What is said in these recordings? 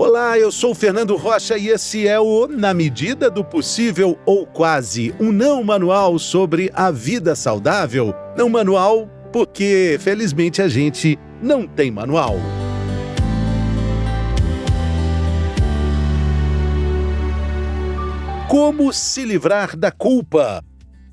Olá, eu sou o Fernando Rocha e esse é o Na Medida do Possível ou Quase, um não manual sobre a vida saudável. Não manual porque, felizmente, a gente não tem manual. Como se livrar da culpa?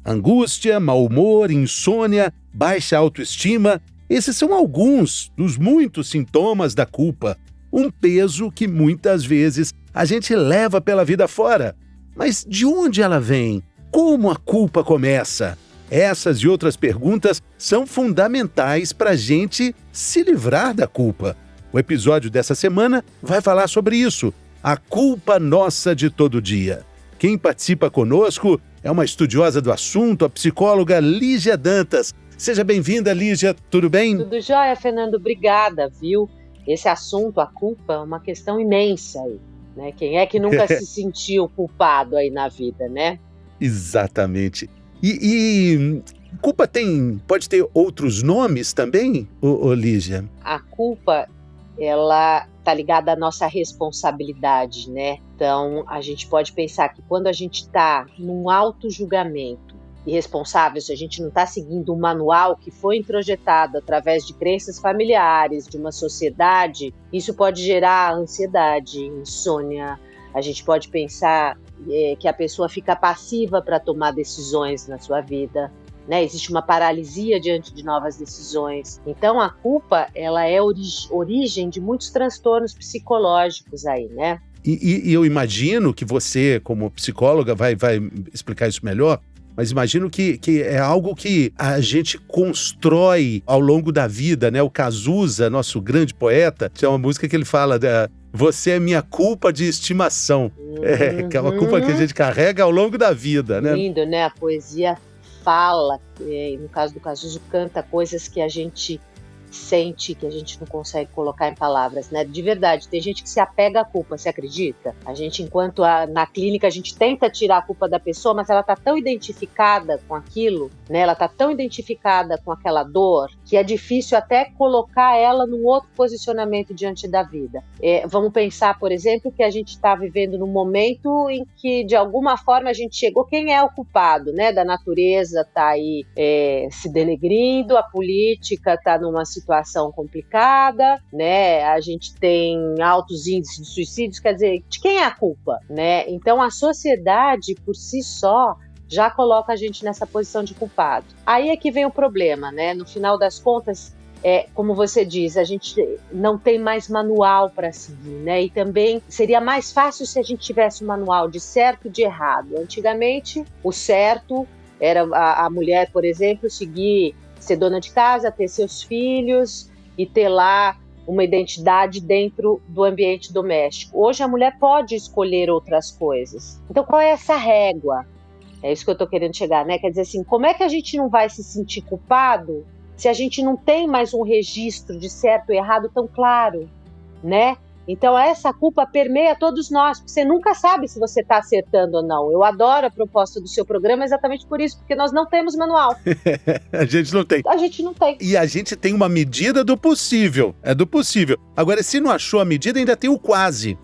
Angústia, mau humor, insônia, baixa autoestima, esses são alguns dos muitos sintomas da culpa. Um peso que muitas vezes a gente leva pela vida fora. Mas de onde ela vem? Como a culpa começa? Essas e outras perguntas são fundamentais para a gente se livrar da culpa. O episódio dessa semana vai falar sobre isso, a culpa nossa de todo dia. Quem participa conosco é uma estudiosa do assunto, a psicóloga Lígia Dantas. Seja bem-vinda, Lígia, tudo bem? Tudo jóia, Fernando, obrigada, viu? Esse assunto, a culpa, é uma questão imensa aí, né? Quem é que nunca se sentiu culpado aí na vida, né? Exatamente. E culpa pode ter outros nomes também, Lígia? A culpa, ela tá ligada à nossa responsabilidade, né? Então, a gente pode pensar que quando a gente está num auto-julgamento irresponsável, se a gente não está seguindo um manual que foi introjetado através de crenças familiares, de uma sociedade, isso pode gerar ansiedade, insônia. A gente pode pensar que a pessoa fica passiva para tomar decisões na sua vida, né? Existe uma paralisia diante de novas decisões. Então, a culpa, ela é origem de muitos transtornos psicológicos aí, né? E eu imagino que você, como psicóloga, vai explicar isso melhor, mas imagino que é algo que a gente constrói ao longo da vida, né? O Cazuza, nosso grande poeta, tem uma música que ele fala, você é minha culpa de estimação. Que é uma culpa que a gente carrega ao longo da vida, né? Lindo, né? A poesia fala, no caso do Cazuza, canta coisas que a gente sente, que a gente não consegue colocar em palavras, né? De verdade, tem gente que se apega à culpa, você acredita? A gente, enquanto na clínica, a gente tenta tirar a culpa da pessoa, mas ela tá tão identificada com aquilo, né? Ela tá tão identificada com aquela dor, que é difícil até colocar ela num outro posicionamento diante da vida. Vamos pensar, por exemplo, que a gente está vivendo num momento em que, de alguma forma, a gente chegou, quem é o culpado, né? Da natureza tá aí se denegrindo, a política tá numa situação complicada, né? A gente tem altos índices de suicídios, quer dizer, de quem é a culpa, né? Então a sociedade por si só já coloca a gente nessa posição de culpado. Aí é que vem o problema, né? No final das contas, como você diz, a gente não tem mais manual para seguir, né? E também seria mais fácil se a gente tivesse um manual de certo e de errado. Antigamente, o certo era a mulher, por exemplo, ser dona de casa, ter seus filhos e ter lá uma identidade dentro do ambiente doméstico. Hoje a mulher pode escolher outras coisas. Então qual é essa régua? É isso que eu estou querendo chegar, né? Quer dizer assim, como é que a gente não vai se sentir culpado se a gente não tem mais um registro de certo e errado tão claro, né? Então essa culpa permeia todos nós, porque você nunca sabe se você está acertando ou não. Eu adoro a proposta do seu programa exatamente por isso, porque nós não temos manual. A gente não tem. A gente não tem. E a gente tem uma medida do possível, é do possível. Agora, se não achou a medida, ainda tem o quase,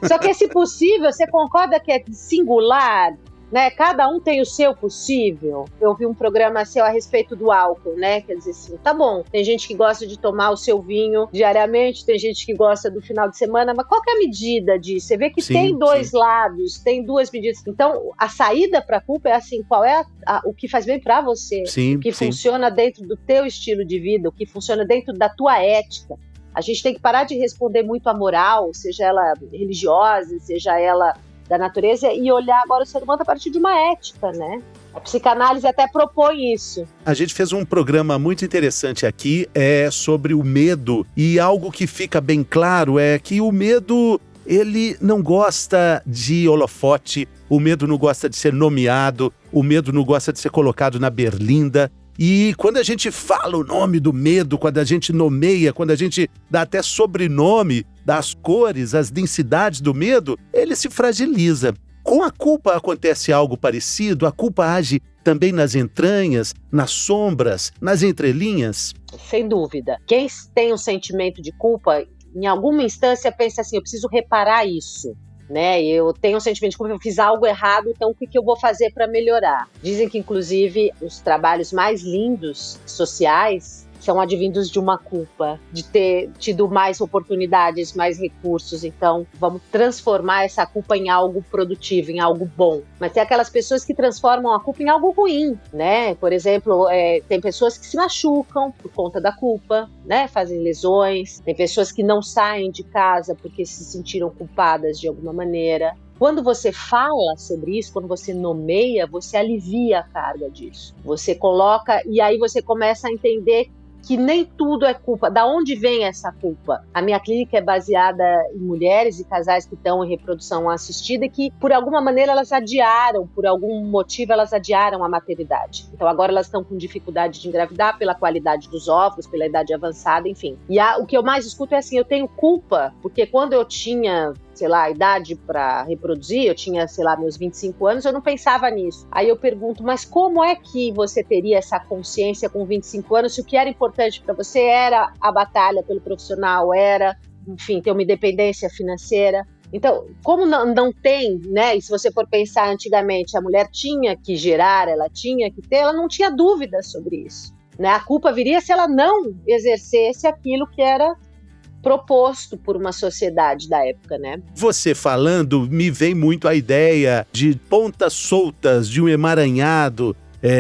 Só que esse possível, você concorda que é singular? Né? Cada um tem o seu possível. Eu vi um programa seu a respeito do álcool, né? Quer dizer assim, tá bom, tem gente que gosta de tomar o seu vinho diariamente, tem gente que gosta do final de semana, mas qual que é a medida disso? Você vê que tem dois lados, tem duas medidas. Então, a saída para a culpa é assim, qual é o que faz bem para você, o que funciona dentro do teu estilo de vida, o que funciona dentro da tua ética. A gente tem que parar de responder muito à moral, seja ela religiosa, seja ela da natureza, e olhar agora o ser humano a partir de uma ética, né? A psicanálise até propõe isso. A gente fez um programa muito interessante aqui sobre o medo, e algo que fica bem claro é que o medo, ele não gosta de holofote, o medo não gosta de ser nomeado, o medo não gosta de ser colocado na berlinda. E quando a gente fala o nome do medo, quando a gente nomeia, quando a gente dá até sobrenome das cores, as densidades do medo, ele se fragiliza. Com a culpa acontece algo parecido? A culpa age também nas entranhas, nas sombras, nas entrelinhas? Sem dúvida. Quem tem um sentimento de culpa, em alguma instância, pensa assim, eu preciso reparar isso. Né? Eu tenho um sentimento de culpa, eu fiz algo errado, então o que eu vou fazer para melhorar? Dizem que, inclusive, os trabalhos mais lindos sociais são advindos de uma culpa, de ter tido mais oportunidades, mais recursos. Então, vamos transformar essa culpa em algo produtivo, em algo bom. Mas tem aquelas pessoas que transformam a culpa em algo ruim, né? Por exemplo, tem pessoas que se machucam por conta da culpa, né? Fazem lesões. Tem pessoas que não saem de casa porque se sentiram culpadas de alguma maneira. Quando você fala sobre isso, quando você nomeia, você alivia a carga disso. Você coloca, e aí você começa a entender que nem tudo é culpa. Da onde vem essa culpa? A minha clínica é baseada em mulheres e casais que estão em reprodução assistida e que, por alguma maneira, elas adiaram, por algum motivo, elas adiaram a maternidade. Então, agora elas estão com dificuldade de engravidar pela qualidade dos óvulos, pela idade avançada, enfim. E o que eu mais escuto é assim, eu tenho culpa, porque quando eu tinha, sei lá, a idade para reproduzir, eu tinha, sei lá, meus 25 anos, eu não pensava nisso. Aí eu pergunto, mas como é que você teria essa consciência com 25 anos se o que era importante para você era a batalha pelo profissional, era, enfim, ter uma independência financeira? Então, como não tem, né? E se você for pensar antigamente, a mulher tinha que gerar, ela tinha que ter, ela não tinha dúvida sobre isso, né? A culpa viria se ela não exercesse aquilo que era proposto por uma sociedade da época, né? Você falando, me vem muito a ideia de pontas soltas, de um emaranhado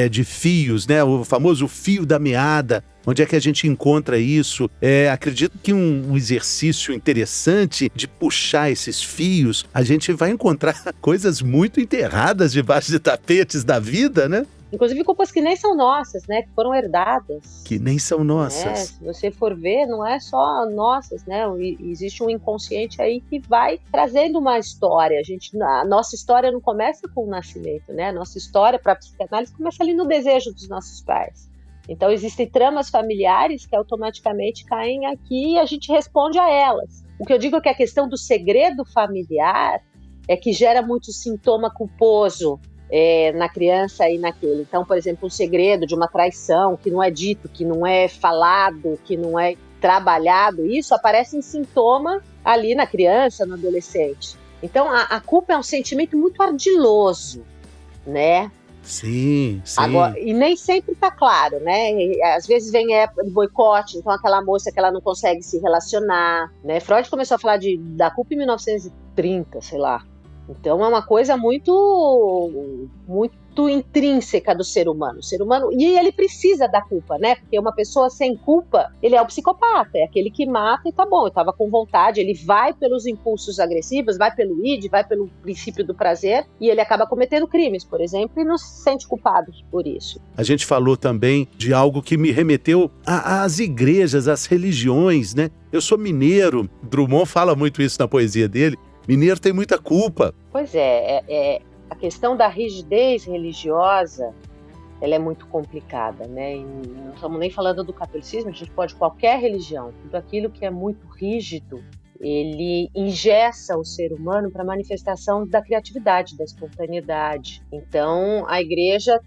de fios, né? O famoso fio da meada. Onde é que a gente encontra isso? Acredito que um exercício interessante de puxar esses fios, a gente vai encontrar coisas muito enterradas debaixo de tapetes da vida, né? Inclusive culpas que nem são nossas, né? Que foram herdadas. Que nem são nossas. Se você for ver, não é só nossas, né? Existe um inconsciente aí que vai trazendo uma história. A nossa história não começa com o nascimento, né? A nossa história para a psicanálise começa ali no desejo dos nossos pais. Então existem tramas familiares que automaticamente caem aqui e a gente responde a elas. O que eu digo é que a questão do segredo familiar é que gera muito sintoma culposo na criança e naquele. Então, por exemplo, um segredo de uma traição que não é dito, que não é falado, que não é trabalhado, isso aparece em sintoma ali na criança, no adolescente. Então, a culpa é um sentimento muito ardiloso, né? Sim, sim. Agora, e nem sempre tá claro, né? Às vezes vem época de boicote, então aquela moça que ela não consegue se relacionar, né? Freud começou a falar da culpa em 1930, sei lá. Então é uma coisa muito, muito intrínseca do ser humano. O ser humano, e ele precisa da culpa, né? Porque uma pessoa sem culpa, ele é o psicopata, é aquele que mata e tá bom, eu tava com vontade, ele vai pelos impulsos agressivos, vai pelo id, vai pelo princípio do prazer, e ele acaba cometendo crimes, por exemplo, e não se sente culpado por isso. A gente falou também de algo que me remeteu às igrejas, às religiões, né? Eu sou mineiro, Drummond fala muito isso na poesia dele. Mineiro tem muita culpa. Pois a questão da rigidez religiosa, ela é muito complicada, né? E não estamos nem falando do catolicismo, a gente pode qualquer religião, tudo aquilo que é muito rígido, ele engessa o ser humano para a manifestação da criatividade, da espontaneidade. Então, a igreja,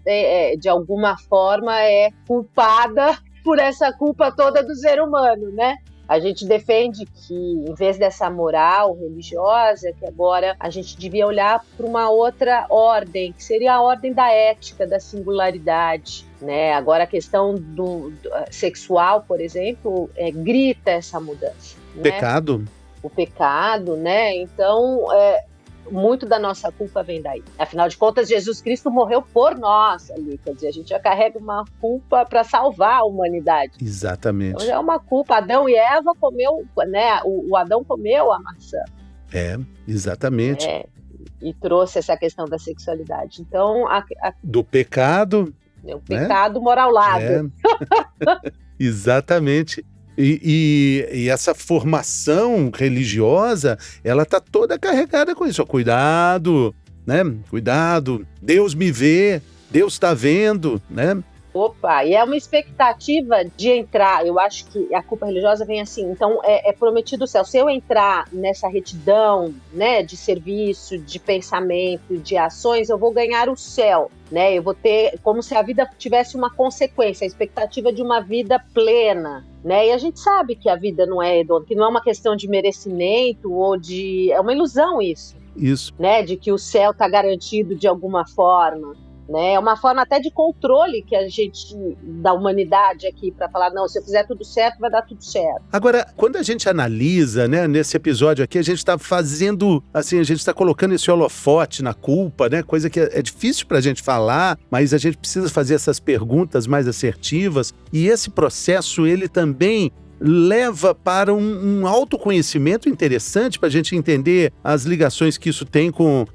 de alguma forma, é culpada por essa culpa toda do ser humano, né? A gente defende que, em vez dessa moral religiosa, que agora a gente devia olhar para uma outra ordem, que seria a ordem da ética, da singularidade, né? Agora a questão do sexual, por exemplo, grita essa mudança. Pecado. Né? O pecado, né? Então, muito da nossa culpa vem daí. Afinal de contas, Jesus Cristo morreu por nós ali, quer dizer, a gente já carrega uma culpa para salvar a humanidade. Exatamente. Então é uma culpa. Adão e Eva comeu, né? O Adão comeu a maçã. Exatamente. E trouxe essa questão da sexualidade. Então, do pecado. O pecado moral lado. Exatamente. E essa formação religiosa, ela tá toda carregada com isso. Cuidado, né? Cuidado. Deus me vê, Deus está vendo, né? Opa, e é uma expectativa de entrar, eu acho que a culpa religiosa vem assim, então é prometido o céu. Se eu entrar nessa retidão, né, de serviço, de pensamento, de ações, eu vou ganhar o céu, né, eu vou ter, como se a vida tivesse uma consequência, a expectativa de uma vida plena, né, e a gente sabe que a vida não é redonda, que não é uma questão de merecimento ou é uma ilusão isso, né, de que o céu está garantido de alguma forma. Né? É uma forma até de controle que a gente, da humanidade aqui, para falar, não, se eu fizer tudo certo, vai dar tudo certo. Agora, quando a gente analisa, né, nesse episódio aqui, a gente está fazendo, assim, a gente está colocando esse holofote na culpa, né, coisa que é difícil para a gente falar, mas a gente precisa fazer essas perguntas mais assertivas, e esse processo, ele também leva para um autoconhecimento interessante para a gente entender as ligações que isso tem com,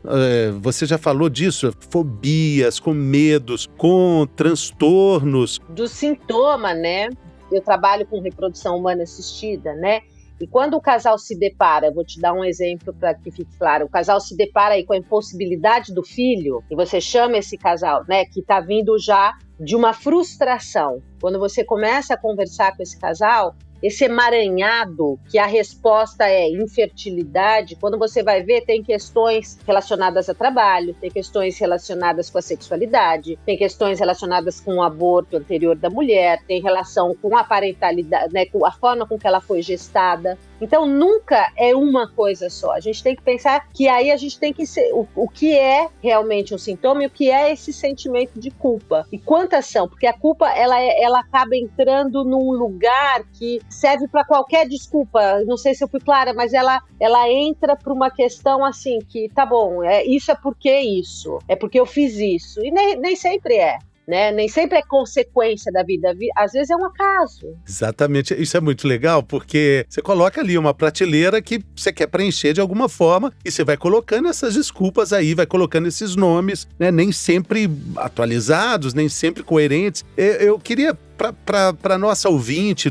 você já falou disso, fobias, com medos, com transtornos. Do sintoma, né? Eu trabalho com reprodução humana assistida, né? E quando o casal se depara, vou te dar um exemplo para que fique claro, o casal se depara aí com a impossibilidade do filho, e você chama esse casal, né, que está vindo já de uma frustração. Quando você começa a conversar com esse casal, esse emaranhado, que a resposta é infertilidade, quando você vai ver, tem questões relacionadas a trabalho, tem questões relacionadas com a sexualidade, tem questões relacionadas com o aborto anterior da mulher, tem relação com a parentalidade, né, com a forma com que ela foi gestada. Então, nunca é uma coisa só. A gente tem que pensar que aí a gente tem que ser o que é realmente um sintoma e o que é esse sentimento de culpa. E quantas são? Porque a culpa, ela acaba entrando num lugar que serve para qualquer desculpa. Não sei se eu fui clara, mas ela entra para uma questão assim que, tá bom, isso é porque isso, é porque eu fiz isso. E nem sempre é. Né? Nem sempre é consequência da vida, às vezes é um acaso. Exatamente, isso é muito legal, porque você coloca ali uma prateleira que você quer preencher de alguma forma e você vai colocando essas desculpas aí, vai colocando esses nomes, né? Nem sempre atualizados, nem sempre coerentes. Eu queria, para nosso ouvinte,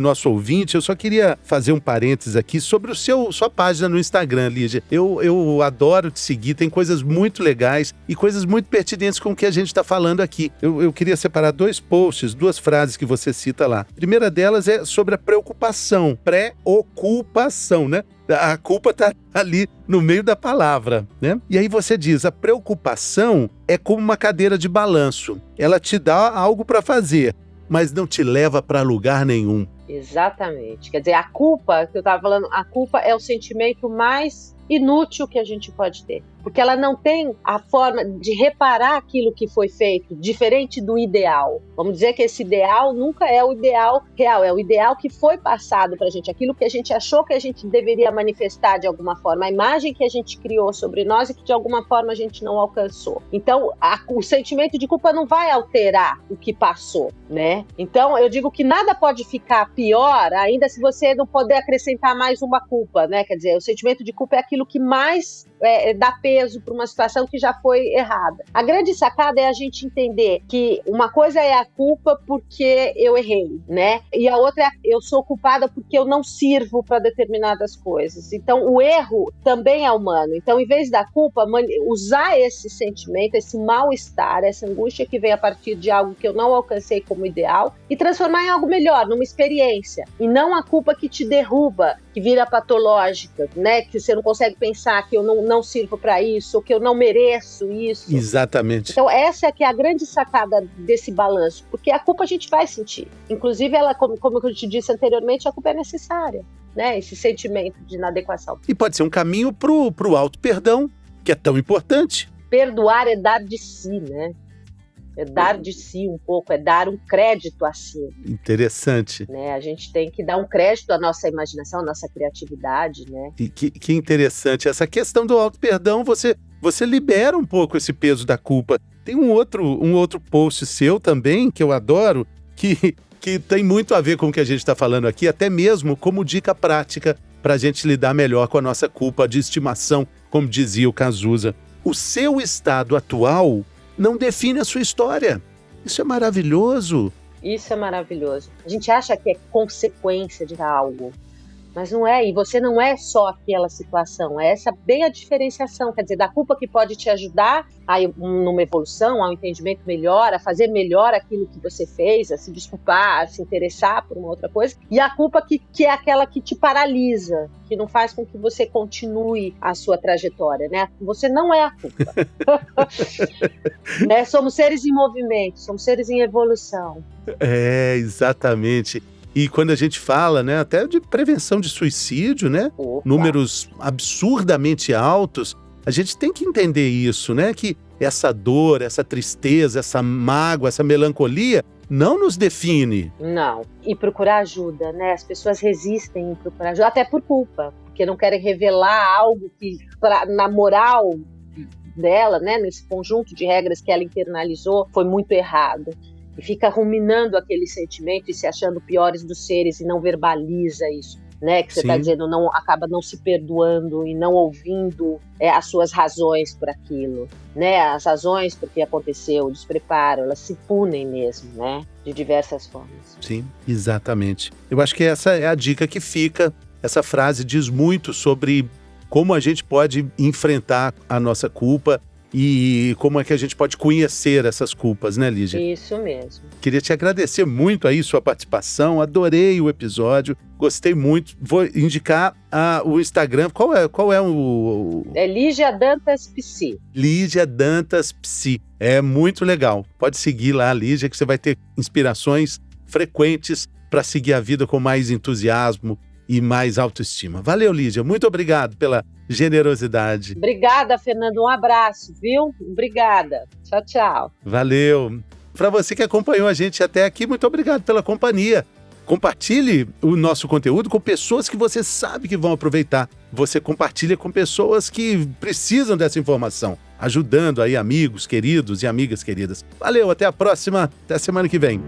eu só queria fazer um parênteses aqui sobre sua página no Instagram, Lígia. Eu adoro te seguir, tem coisas muito legais e coisas muito pertinentes com o que a gente está falando aqui. Eu queria separar 2 posts, 2 frases que você cita lá. A primeira delas é sobre a preocupação, pré-ocupação, né? A culpa está ali no meio da palavra, né? E aí você diz, a preocupação é como uma cadeira de balanço. Ela te dá algo para fazer, mas não te leva para lugar nenhum. Exatamente. Quer dizer, a culpa, que eu estava falando, a culpa é o sentimento mais inútil que a gente pode ter. Porque ela não tem a forma de reparar aquilo que foi feito, diferente do ideal. Vamos dizer que esse ideal nunca é o ideal real, é o ideal que foi passado pra gente, aquilo que a gente achou que a gente deveria manifestar de alguma forma, a imagem que a gente criou sobre nós e que de alguma forma a gente não alcançou. Então, o sentimento de culpa não vai alterar o que passou, né? Então, eu digo que nada pode ficar pior, ainda se você não puder acrescentar mais uma culpa, né? Quer dizer, o sentimento de culpa é aquilo que mais dá peso para uma situação que já foi errada. A grande sacada é a gente entender que uma coisa é a culpa porque eu errei, né? E a outra é eu sou culpada porque eu não sirvo para determinadas coisas. Então, o erro também é humano. Então, em vez da culpa, usar esse sentimento, esse mal-estar, essa angústia que vem a partir de algo que eu não alcancei como ideal e transformar em algo melhor, numa experiência. E não a culpa que te derruba, que vira patológica, né? Que você não consegue pensar que eu não sirvo para isso, ou que eu não mereço isso. Exatamente. Então essa é que é a grande sacada desse balanço, porque a culpa a gente vai sentir. Inclusive, ela, como eu te disse anteriormente, a culpa é necessária, né? Esse sentimento de inadequação. E pode ser um caminho pro auto-perdão, que é tão importante. Perdoar é dar de si, né? É dar de si um pouco, é dar um crédito a si. Interessante. Né? A gente tem que dar um crédito à nossa imaginação, à nossa criatividade, né? E que interessante. Essa questão do auto-perdão, você libera um pouco esse peso da culpa. Tem um outro post seu também, que eu adoro, que tem muito a ver com o que a gente está falando aqui, até mesmo como dica prática para a gente lidar melhor com a nossa culpa de estimação, como dizia o Cazuza. O seu estado atual não define a sua história. Isso é maravilhoso. Isso é maravilhoso. A gente acha que é consequência de algo, Mas não é, e você não é só aquela situação, é essa bem a diferenciação, quer dizer, da culpa que pode te ajudar numa evolução, a um entendimento melhor, a fazer melhor aquilo que você fez, a se desculpar, a se interessar por uma outra coisa, e a culpa que é aquela que te paralisa, que não faz com que você continue a sua trajetória, né? Você não é a culpa. Né? Somos seres em movimento, somos seres em evolução. É, exatamente. E quando a gente fala, né, até de prevenção de suicídio, né, números absurdamente altos, a gente tem que entender isso, né, que essa dor, essa tristeza, essa mágoa, essa melancolia não nos define. Não. E procurar ajuda, né? As pessoas resistem em procurar ajuda, até por culpa, porque não querem revelar algo que, na moral dela, né, nesse conjunto de regras que ela internalizou, foi muito errado. E fica ruminando aquele sentimento e se achando piores dos seres e não verbaliza isso, né? Que você está dizendo, não, acaba não se perdoando e não ouvindo as suas razões por aquilo, né? As razões por que aconteceu, o despreparo, elas se punem mesmo, né? De diversas formas. Sim, exatamente. Eu acho que essa é a dica que fica. Essa frase diz muito sobre como a gente pode enfrentar a nossa culpa e como é que a gente pode conhecer essas culpas, né, Lígia? Isso mesmo. Queria te agradecer muito aí sua participação, adorei o episódio, gostei muito. Vou indicar o Instagram, qual é o... É Lígia Dantas Psi. Lígia Dantas Psi, é muito legal. Pode seguir lá, Lígia, que você vai ter inspirações frequentes para seguir a vida com mais entusiasmo e mais autoestima. Valeu, Lígia, muito obrigado pela generosidade. Obrigada, Fernando, um abraço, viu? Obrigada. Tchau, tchau. Valeu. Para você que acompanhou a gente até aqui, muito obrigado pela companhia. Compartilhe o nosso conteúdo com pessoas que você sabe que vão aproveitar. Você compartilha com pessoas que precisam dessa informação, ajudando aí amigos queridos e amigas queridas. Valeu, até a próxima, até a semana que vem.